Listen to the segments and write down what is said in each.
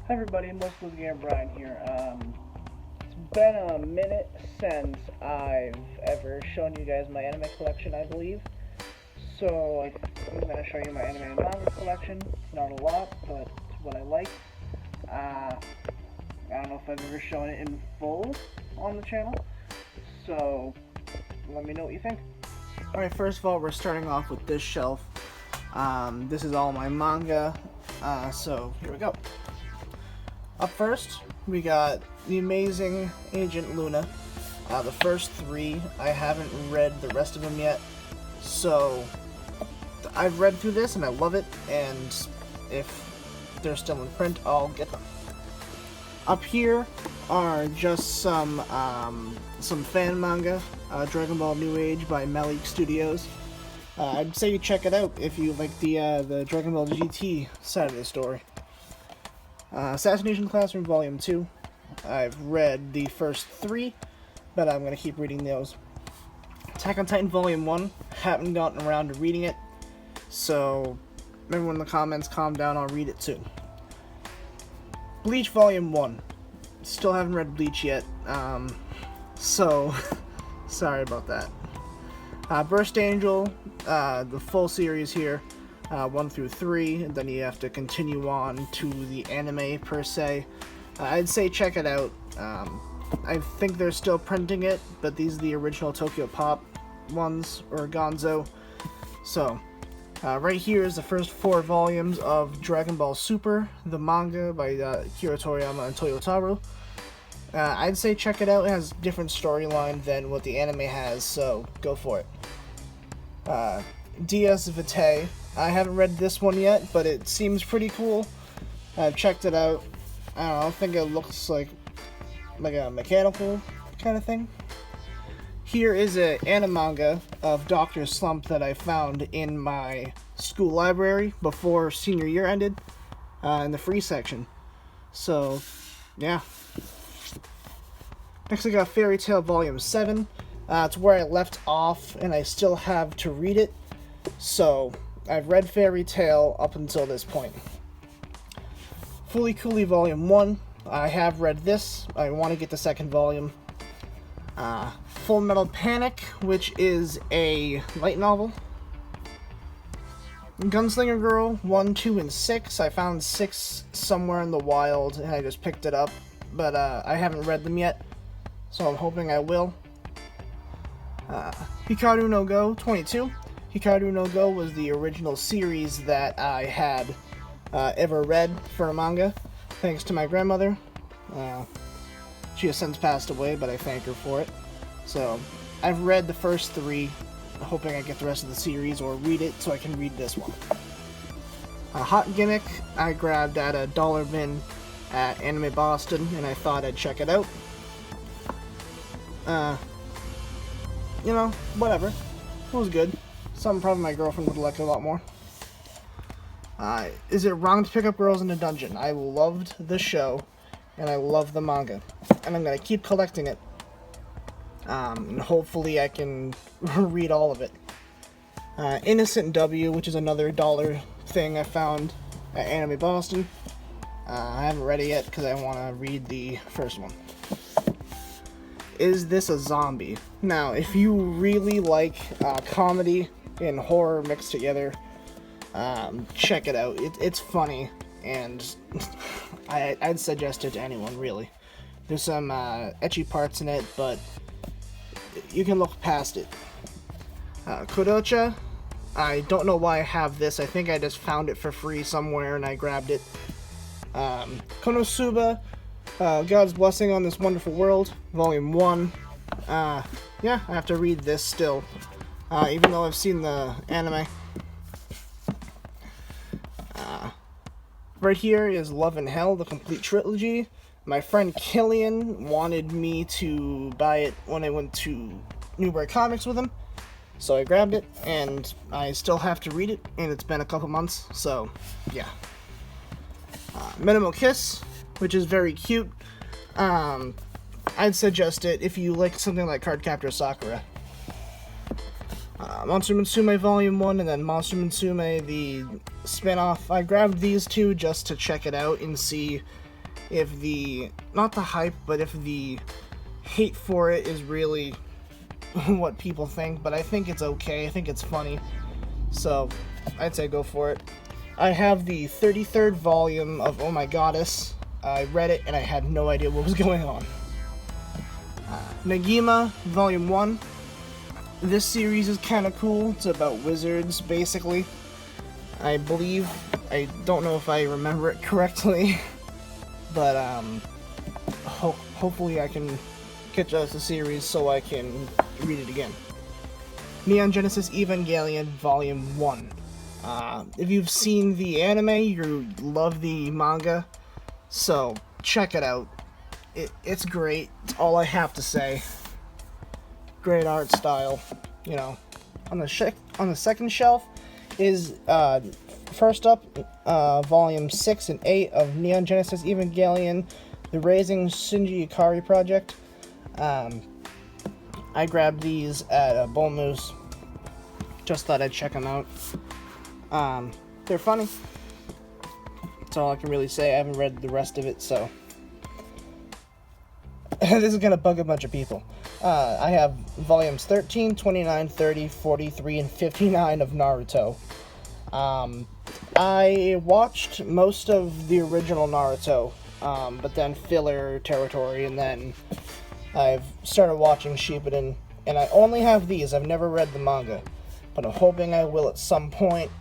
Hi everybody, Most of the Game Brian here. It's been a minute since I've ever shown you guys my anime collection, I believe. So I'm going to show you my anime and manga collection. Not a lot, but it's what I like. I don't know if I've ever shown it in full on the channel. So let me know what you think. Alright, first of all, we're starting off with this shelf. This is all my manga. So here we go. Up first, we got The Amazing Agent Luna. The first three, I haven't read the rest of them yet, so I've read through this and I love it, and if they're still in print, I'll get them. Up here are just some fan manga, Dragon Ball New Age by Malik Studios. I'd say you check it out if you like the Dragon Ball GT side of the story. Assassination Classroom Volume 2. I've read the first three, but I'm going to keep reading those. Attack on Titan Volume 1. Haven't gotten around to reading it, so everyone in the comments, calm down, I'll read it too. Bleach Volume 1. Still haven't read Bleach yet, so sorry about that. Burst Angel, the full series here. 1 through 3, and then you have to continue on to the anime per se. I'd say check it out. I think they're still printing it, but these are the original Tokyo Pop ones, or Gonzo. So, right here is the first 4 volumes of Dragon Ball Super, the manga by Kira Toriyama and Toyotaro. I'd say check it out. It has a different storyline than what the anime has, so go for it. DS Vitae. I haven't read this one yet, but it seems pretty cool. I've checked it out. I don't know, I think it looks like a mechanical kind of thing. Here is an animanga of Dr. Slump that I found in my school library before senior year ended, in the free section. So, yeah. Next I got Fairy Tail Volume 7. It's where I left off, and I still have to read it. So, I've read Fairy Tail up until this point. Fooly Cooly Volume 1. I have read this. I want to get the second volume. Full Metal Panic, which is a light novel. Gunslinger Girl 1, 2, and 6. I found 6 somewhere in the wild, and I just picked it up. But I haven't read them yet, so I'm hoping I will. Hikaru no Go 22. Hikaru no Go was the original series that I had ever read for a manga, thanks to my grandmother. She has since passed away, but I thank her for it. So, I've read the first 3, hoping I get the rest of the series, or read it so I can read this one. Hot Gimmick, I grabbed at a dollar bin at Anime Boston, and I thought I'd check it out. You know, whatever. It was good. Something probably my girlfriend would like a lot more. Is it wrong to pick up girls in a dungeon? I loved the show, and I love the manga, and I'm going to keep collecting it. And hopefully I can read all of it. Innocent W, which is another dollar thing I found at Anime Boston. I haven't read it yet because I want to read the first one. Is This a Zombie? Now, if you really like comedy and horror mixed together, check it out. It's funny, and I'd suggest it to anyone, really. There's some ecchi parts in it, but you can look past it. Kodocha, I don't know why I have this. I think I just found it for free somewhere and I grabbed it. Konosuba, God's Blessing on This Wonderful World, Volume 1. Yeah, I have to read this still, even though I've seen the anime. Right here is Love and Hell, the complete trilogy. My friend Killian wanted me to buy it when I went to Newbury Comics with him, so I grabbed it, and I still have to read it, and it's been a couple months, so yeah. Minimal Kiss, which is very cute. I'd suggest it if you like something like Cardcaptor Sakura. Monster Musume Volume 1 and then Monster Musume, the spin-off. I grabbed these two just to check it out and see if the, not the hype, but if the hate for it is really what people think, but I think it's okay. I think it's funny. So, I'd say go for it. I have the 33rd volume of Oh My Goddess. I read it and I had no idea what was going on. Negima, Volume 1. This series is kind of cool. It's about wizards, basically. I believe, I don't know if I remember it correctly, but hopefully I can catch up the series so I can read it again. Neon Genesis Evangelion Volume 1. If you've seen the anime, you love the manga, so check it out. It's great. It's all I have to say. Great art style. You know, on the second shelf is first up Volume 6 and 8 of Neon Genesis Evangelion, The Raising Shinji Ikari Project. I grabbed these at Bull Moose. Just thought I'd check them out. They're funny. That's all I can really say. I haven't read the rest of it, so this is gonna bug a bunch of people. I have volumes 13, 29, 30, 43, and 59 of Naruto. I watched most of the original Naruto, but then filler territory, and then I've started watching Shippuden, and I only have these. I've never read the manga, but I'm hoping I will at some point.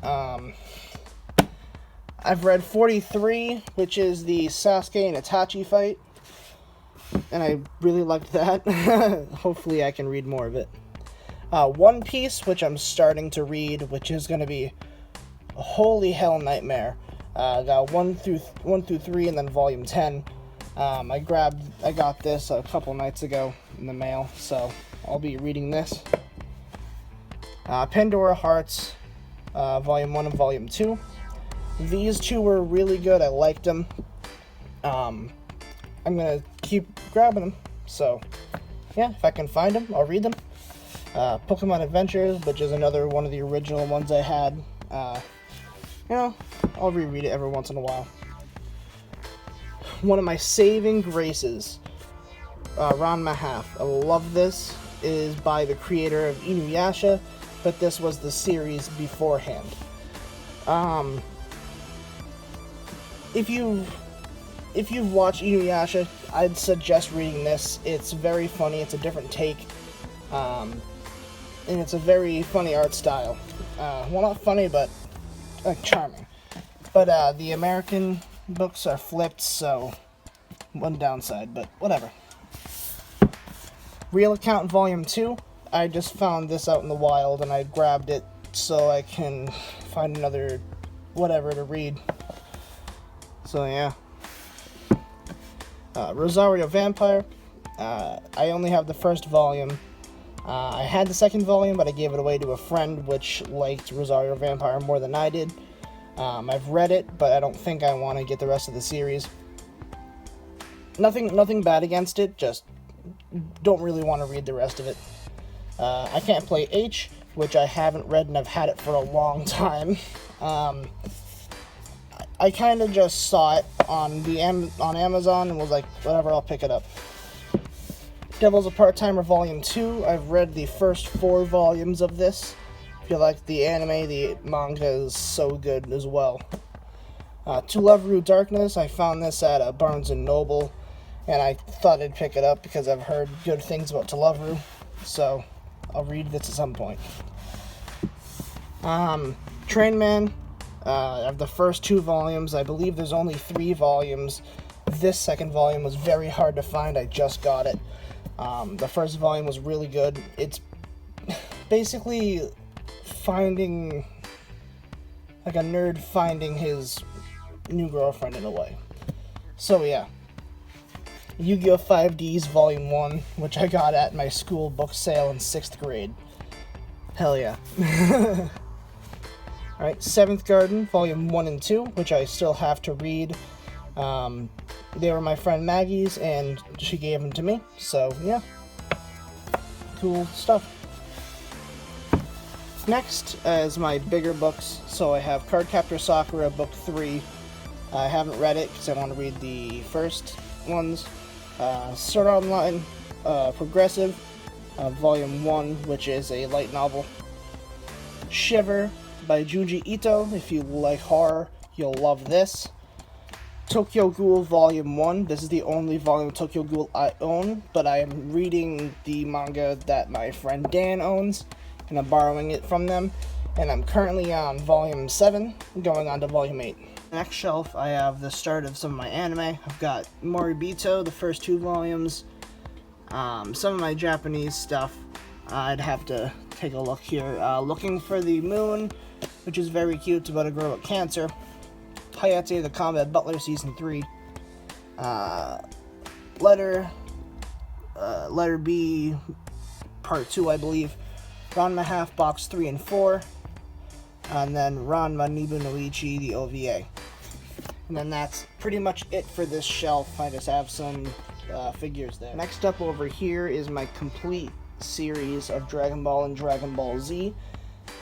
I've read 43, which is the Sasuke and Itachi fight, and I really liked that. Hopefully I can read more of it. One Piece, which I'm starting to read, which is going to be a holy hell nightmare. Got 1 through 3, and then Volume 10. I got this a couple nights ago in the mail, so I'll be reading this. Pandora Hearts, Volume 1 and Volume 2. These two were really good. I liked them. I'm gonna keep grabbing them. So, yeah, if I can find them, I'll read them. Pokemon Adventures, which is another one of the original ones I had. I'll reread it every once in a while. One of my saving graces, Ranma Half. I love this. It is by the creator of Inuyasha, but this was the series beforehand. If you've watched Inuyasha, I'd suggest reading this. It's very funny. It's a different take, and it's a very funny art style. Well, not funny, but charming. But the American books are flipped, so one downside, but whatever. Real Account Volume 2. I just found this out in the wild, and I grabbed it so I can find another whatever to read. So yeah. Rosaria Vampire. I only have the first volume. I had the second volume, but I gave it away to a friend which liked Rosaria Vampire more than I did. I've read it, but I don't think I want to get the rest of the series. Nothing bad against it, just don't really want to read the rest of it. I can't play H, which I haven't read, and I've had it for a long time. I kind of just saw it on Amazon and was like, whatever, I'll pick it up. Devil's a Part-Timer Volume 2. I've read the first 4 volumes of this. If you like the anime, the manga is so good as well. To Love Ru Darkness, I found this at Barnes & Noble, and I thought I'd pick it up because I've heard good things about To Love Ru, so I'll read this at some point. Train Man. I have the first 2 volumes. I believe there's only 3 volumes. This second volume was very hard to find. I just got it. The first volume was really good. It's basically finding, like a nerd finding his new girlfriend in a way. So yeah. Yu-Gi-Oh! 5Ds Volume 1, which I got at my school book sale in 6th grade. Hell yeah. Alright, 7th Garden, Volume 1 and 2, which I still have to read. They were my friend Maggie's, and she gave them to me, so yeah. Cool stuff. Next is my bigger books. So I have Cardcaptor Sakura, Book 3. I haven't read it because I want to read the first ones. Sword Art Online Progressive, Volume 1, which is a light novel. Shiver by Junji Ito. If you like horror, you'll love this. Tokyo Ghoul Volume 1. This is the only volume of Tokyo Ghoul I own, but I am reading the manga that my friend Dan owns, and I'm borrowing it from them. And I'm currently on Volume 7, going on to Volume 8. Next shelf, I have the start of some of my anime. I've got Moribito, the first 2 volumes. Some of my Japanese stuff. I'd have to take a look here. Looking for the Moon, which is very cute. It's about a girl with cancer. Hayate the Combat Butler, Season 3. Letter B, Part 2, I believe. Ranma Half Box 3 and 4. And then Ranma Nibu no Ichi, the OVA. And then that's pretty much it for this shelf. I just have some figures there. Next up over here is my complete series of Dragon Ball and Dragon Ball Z.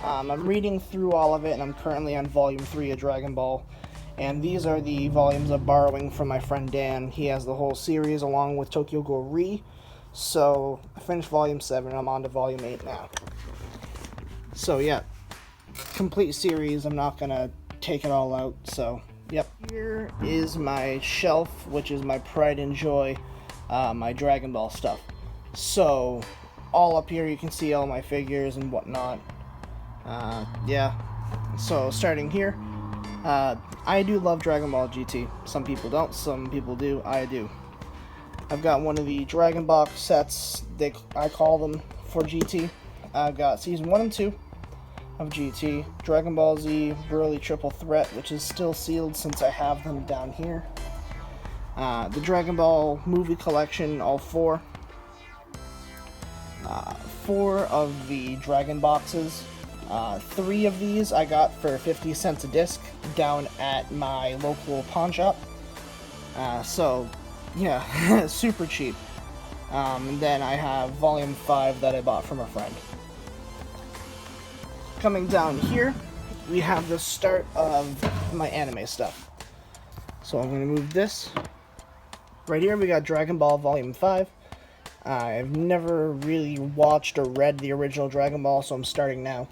I'm reading through all of it, and I'm currently on Volume 3 of Dragon Ball. And these are the volumes I'm borrowing from my friend Dan. He has the whole series along with Tokyo Ghoul Re. So I finished Volume 7, I'm on to Volume 8 now. So yeah, complete series. I'm not gonna take it all out, so yep. Here is my shelf, which is my pride and joy, my Dragon Ball stuff. So all up here you can see all my figures and whatnot. Yeah, so starting here, I do love Dragon Ball GT. Some people don't, some people do. I do. I've got one of the Dragon Box sets, I call them, for GT. I've got Season 1 and 2 of GT, Dragon Ball Z, Broly Triple Threat, which is still sealed since I have them down here. The Dragon Ball movie collection, all 4. 4 of the Dragon Boxes. 3 of these I got for 50 cents a disc down at my local pawn shop. So, yeah, super cheap. And then I have Volume 5 that I bought from a friend. Coming down here, we have the start of my anime stuff. So I'm going to move this. Right here we got Dragon Ball Volume 5. I've never really watched or read the original Dragon Ball, so I'm starting now.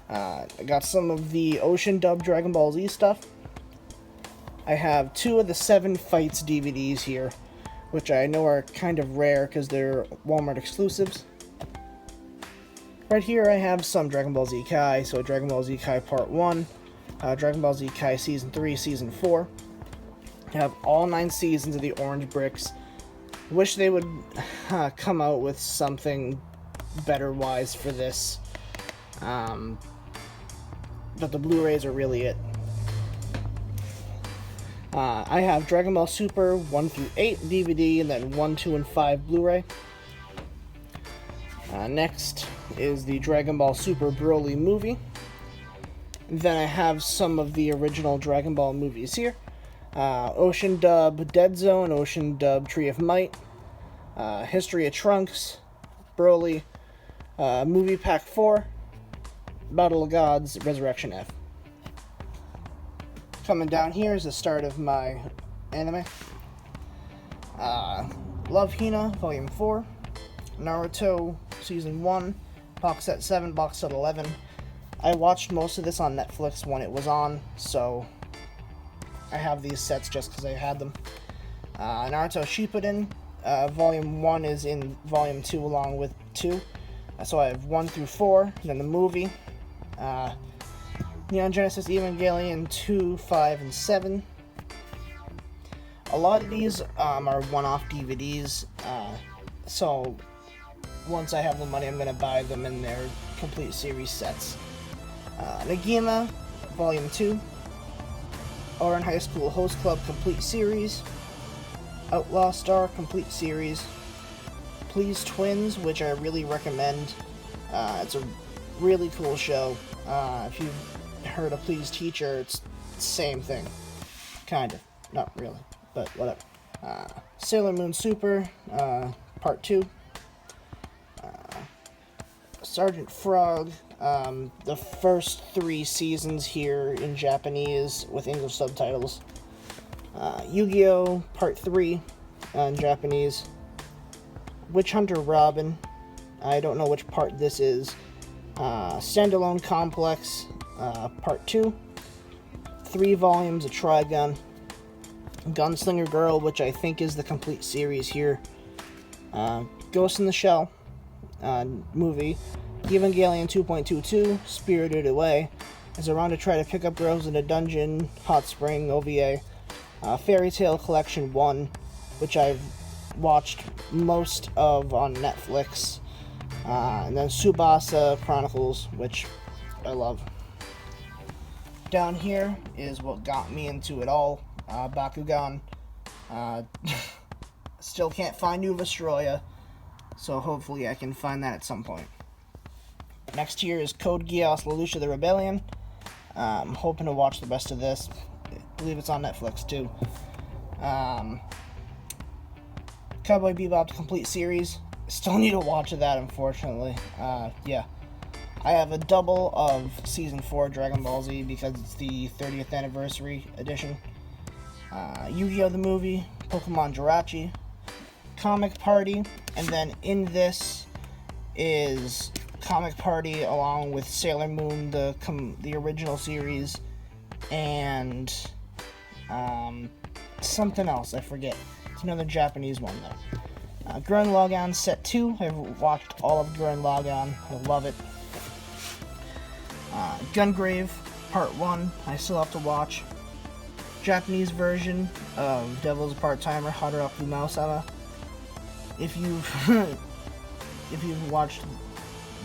I got some of the Ocean Dub Dragon Ball Z stuff. I have 2 of the 7 Fights DVDs here, which I know are kind of rare because they're Walmart exclusives. Right here I have some Dragon Ball Z Kai, so Dragon Ball Z Kai Part 1, Dragon Ball Z Kai Season 3, Season 4. I have all 9 seasons of the Orange Bricks. Wish they would come out with something better-wise for this. But the Blu-rays are really it. I have Dragon Ball Super 1 through 8 DVD, and then 1, 2, and 5 Blu-ray. Next is the Dragon Ball Super Broly movie. Then I have some of the original Dragon Ball movies here. Ocean Dub Dead Zone, Ocean Dub Tree of Might, History of Trunks, Broly, Movie Pack 4, Battle of Gods, Resurrection F. Coming down here is the start of my anime. Love Hina, Volume 4, Naruto, Season 1, Box Set 7, Box Set 11. I watched most of this on Netflix when it was on, so I have these sets just because I had them. Naruto Shippuden, Volume 1 is in Volume 2 along with 2. So I have 1 through 4, then the movie. Neon Genesis Evangelion 2, 5, and 7. A lot of these are one-off DVDs, so once I have the money, I'm going to buy them in their complete series sets. Nagima, Volume 2. Ouran High School Host Club Complete Series. Outlaw Star Complete Series. Please Twins, which I really recommend. It's a really cool show. If you've heard of Please Teacher, it's the same thing. Kind of. Not really, but whatever. Sailor Moon Super, Part 2. Sergeant Frog, the first 3 seasons here in Japanese with English subtitles. Yu-Gi-Oh! Part 3 in Japanese. Witch Hunter Robin. I don't know which part this is. Standalone Complex, Part 2. 3 volumes of Trigun. Gunslinger Girl, which I think is the complete series here. Ghost in the Shell movie. Evangelion 2.22, Spirited Away. As around to try to pick up girls in a dungeon. Hot Spring OVA. Fairy Tale Collection 1, which I've watched most of on Netflix. And then Tsubasa Chronicles, which I love. Down here is what got me into it all. Bakugan. Still can't find New Vestroya, so hopefully I can find that at some point. Next here is Code Geass Lelouch the Rebellion. I'm hoping to watch the rest of this. I believe it's on Netflix too. Cowboy Bebop complete series. Still need to watch that, unfortunately. Yeah. I have a double of Season 4 Dragon Ball Z because it's the 30th anniversary edition. Yu-Gi-Oh! The movie, Pokemon Jirachi, Comic Party, and then in this is Comic Party along with Sailor Moon, the original series, and something else, I forget. It's another Japanese one, though. Gurren Lagann Set 2. I've watched all of Gurren Lagann. I love it. Gungrave Part 1. I still have to watch. Japanese version of Devil's Part-Timer, Hataraku Mousama. If you've watched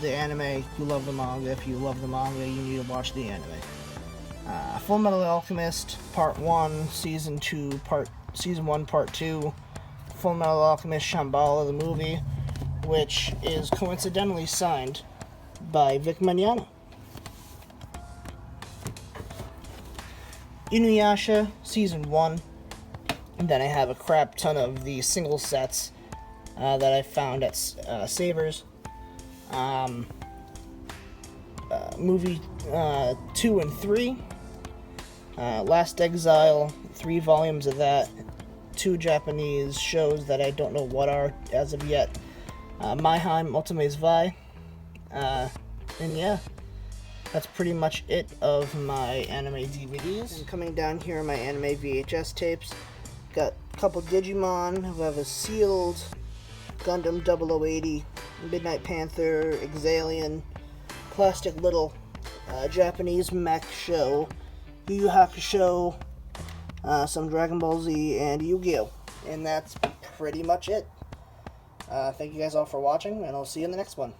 the anime, you love the manga. If you love the manga, you need to watch the anime. Full Metal Alchemist Part 1, Season 1, Part 2. Full Metal Alchemist Shambhala, the movie, which is coincidentally signed by Vic Mignogna. Inuyasha Season 1, and then I have a crap ton of the single sets that I found at Savers. Movie 2 and 3, Last Exile, 3 volumes of that, 2 Japanese shows that I don't know what are as of yet, Maiheim Ultimate Zwei, and yeah. That's pretty much it of my anime DVDs. And coming down here are my anime VHS tapes. Got a couple Digimon, who have a sealed Gundam 0080, Midnight Panther, Exalion, Plastic Little, Japanese mech show, Yu Yu Hakusho, some Dragon Ball Z, and Yu-Gi-Oh! And that's pretty much it. Thank you guys all for watching, and I'll see you in the next one.